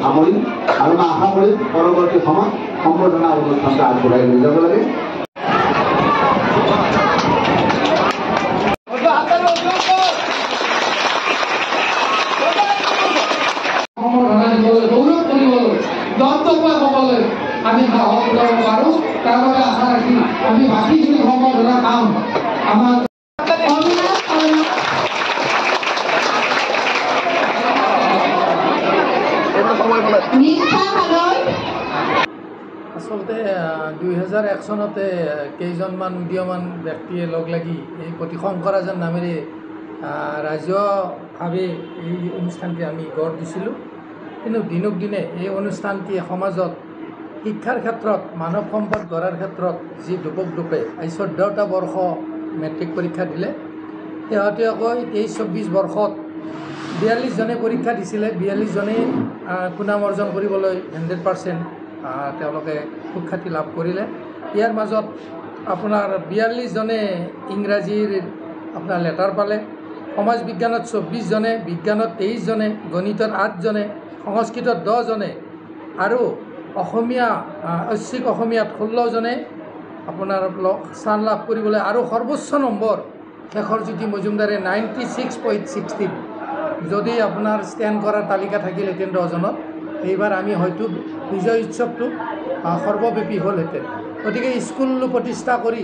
সামৰিম আৰু মই আশা কৰিম পৰৱৰ্তী সময়ত সম্বৰ্ধনা অনুষ্ঠানটো আগবঢ়াই লৈ যাব লাগে। আমি সাহস কৰিব পাৰোঁ তাৰ বাবে আশা ৰাখি আমি বাকীখিনি সম্বৰ্ধনা কাম আমাৰ আচলতে 2001 চনতে কেইজনমান উদীয়মান ব্যক্তিয়ে লগ লাগি এই প্ৰতি শংকৰাজন নামেৰে ৰাজ্যভাৱে এই অনুষ্ঠানটি আমি গঢ় দিছিলোঁ। কিন্তু দিনক দিনে এই অনুষ্ঠানটিয়ে সমাজত শিক্ষাৰ ক্ষেত্ৰত মানৱ সম্পদ গঢ়াৰ ক্ষেত্ৰত যি দুপে এই 14টা বৰ্ষ মেট্ৰিক পৰীক্ষা দিলে শেহতীয়াকৈ 23-24 বৰ্ষত 42 জনে পৰীক্ষা দিছিলে। 42 জনেই সুনাম অৰ্জন কৰিবলৈ 100% তেওঁলোকে সুখ্যাতি লাভ কৰিলে। ইয়াৰ মাজত আপোনাৰ 42 জনে ইংৰাজীৰ আপোনাৰ লেটাৰ পালে, সমাজ বিজ্ঞানত 24 জনে, বিজ্ঞানত 23 জনে, গণিতত 8 জনে, সংস্কৃতত 10 জনে আৰু অসমীয়া ঐচ্ছিক অসমীয়াত 16 জনে আপোনাৰ স্থান লাভ কৰিবলৈ আৰু সৰ্বোচ্চ নম্বৰ শেখৰজ্যোতি মজুমদাৰে 96.16 যদি আপোনাৰ ষ্টেণ্ড কৰাৰ তালিকা থাকিলহেঁতেন 10 জনত এইবাৰ আমি হয়তো বিজয় উৎসৱটো সৰ্বব্যাপী হ'লহেঁতেন। গতিকে স্কুল প্ৰতিষ্ঠা কৰি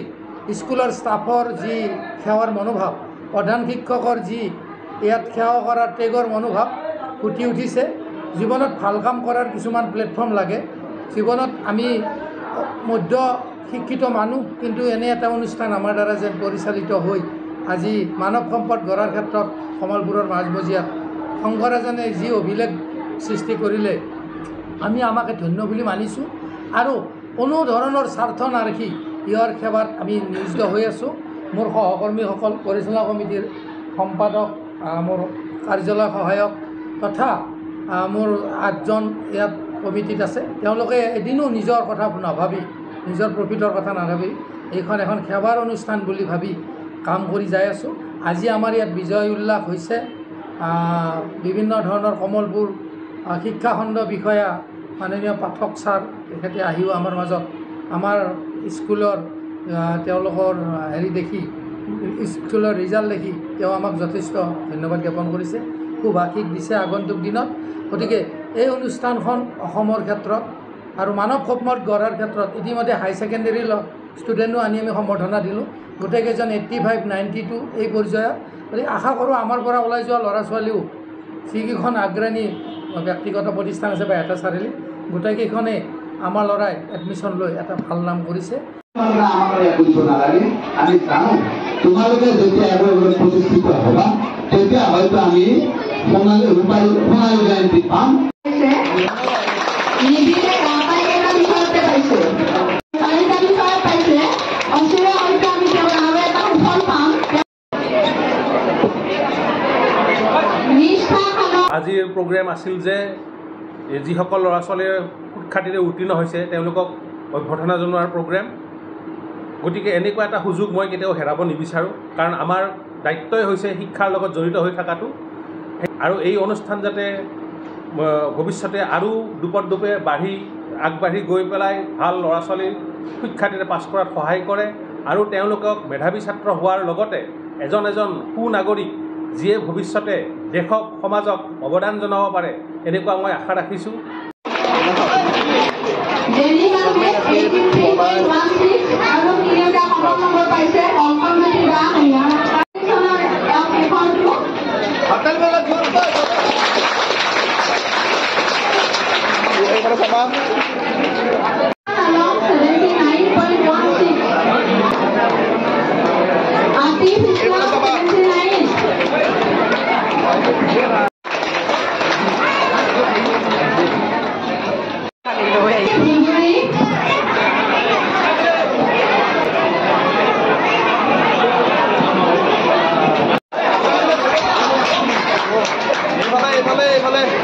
স্কুলৰ ষ্টাফৰ যি সেৱাৰ মনোভাৱ, প্ৰধান শিক্ষকৰ যি ইয়াত সেৱা কৰাৰ ত্যাগৰ মনোভাৱ ফুটি উঠিছে। জীৱনত ভাল কাম কৰাৰ কিছুমান প্লেটফৰ্ম লাগে। জীৱনত আমি মধ্য শিক্ষিত মানুহ, কিন্তু এনে এটা অনুষ্ঠান আমাৰ দ্বাৰা যেন পৰিচালিত হৈ আজি মানৱ সম্পদ গঢ়াৰ ক্ষেত্ৰত কমলপুৰৰ মাজমজিয়াত শংকৰাজনে যি অভিলেখ সৃষ্টি কৰিলে আমি আমাকে ধন্য বুলি মানিছোঁ আৰু কোনো ধৰণৰ স্বাৰ্থ নাৰাখি ইয়াৰ সেৱাত আমি নিয়োজিত হৈ আছোঁ। মোৰ সহকৰ্মীসকল, পৰিচালনা কমিটিৰ সম্পাদক, মোৰ কাৰ্যালয় সহায়ক তথা মোৰ 8জন ইয়াত কমিটিত আছে। তেওঁলোকে এদিনো নিজৰ কথা নাভাবি, নিজৰ প্ৰফিটৰ কথা নাভাবি এইখন এখন সেৱাৰ অনুষ্ঠান বুলি ভাবি কাম কৰি যাই আছোঁ। আজি আমাৰ ইয়াত বিজয় উল্লাস হৈছে। বিভিন্ন ধৰণৰ কমলপুৰ শিক্ষাখণ্ড বিষয়া মাননীয় পাঠক ছাৰ তেখেতে আহিও আমাৰ মাজত আমাৰ স্কুলৰ তেওঁলোকৰ দেখি স্কুলৰ ৰিজাল্ট দেখি তেওঁ আমাক যথেষ্ট ধন্যবাদ জ্ঞাপন কৰিছে, খুব আশীষ দিছে আগন্তুক দিনত। গতিকে এই অনুষ্ঠানখন অসমৰ ক্ষেত্ৰত আৰু মানৱ সম্পদ গঢ়াৰ ক্ষেত্ৰত ইতিমধ্যে হাই ছেকেণ্ডেৰী ষ্টুডেণ্টো আনি আমি সম্বৰ্ধনা দিলোঁ। গোটেইকেইজন 85, 92 এই পৰ্যায়ত। গতিকে আশা কৰোঁ আমাৰ পৰা ওলাই যোৱা ল'ৰা ছোৱালীও যিকেইখন আগ্ৰণী ব্যক্তিগত প্ৰতিষ্ঠান আছে বা এটা চাৰিআলি গোটেইকেইখনে আমাৰ ল'ৰাই এডমিশ্যন লৈ এটা ভাল নাম কৰিছে। আমি জানো তোমালোকে যেতিয়া এবাৰ প্ৰতিষ্ঠিত হ'বা তেতিয়া হয়তো আমি সোণালী জয়ন্তী পাম। আজিৰ প্ৰগ্ৰেম আছিল যে যিসকল ল'ৰা ছোৱালীয়ে সুখ্যাতিৰে উত্তীৰ্ণ হৈছে তেওঁলোকক অভ্যৰ্থনা জনোৱাৰ প্ৰগ্ৰেম। গতিকে এনেকুৱা এটা সুযোগ মই কেতিয়াও হেৰাব নিবিচাৰোঁ, কাৰণ আমাৰ দায়িত্বই হৈছে শিক্ষাৰ লগত জড়িত হৈ থকাটো আৰু এই অনুষ্ঠান যাতে ভৱিষ্যতে আৰু দুপে আগবাঢ়ি গৈ পেলাই ভাল ল'ৰা ছোৱালীৰ সুখ্যাতিৰে পাছ কৰাত সহায় কৰে আৰু তেওঁলোকক মেধাৱী ছাত্ৰ হোৱাৰ লগতে এজন সুনাগৰিক যিয়ে ভৱিষ্যতে দেশক সমাজক অৱদান জনাব পাৰে এনেকুৱা মই আশা ৰাখিছোঁ। Vale.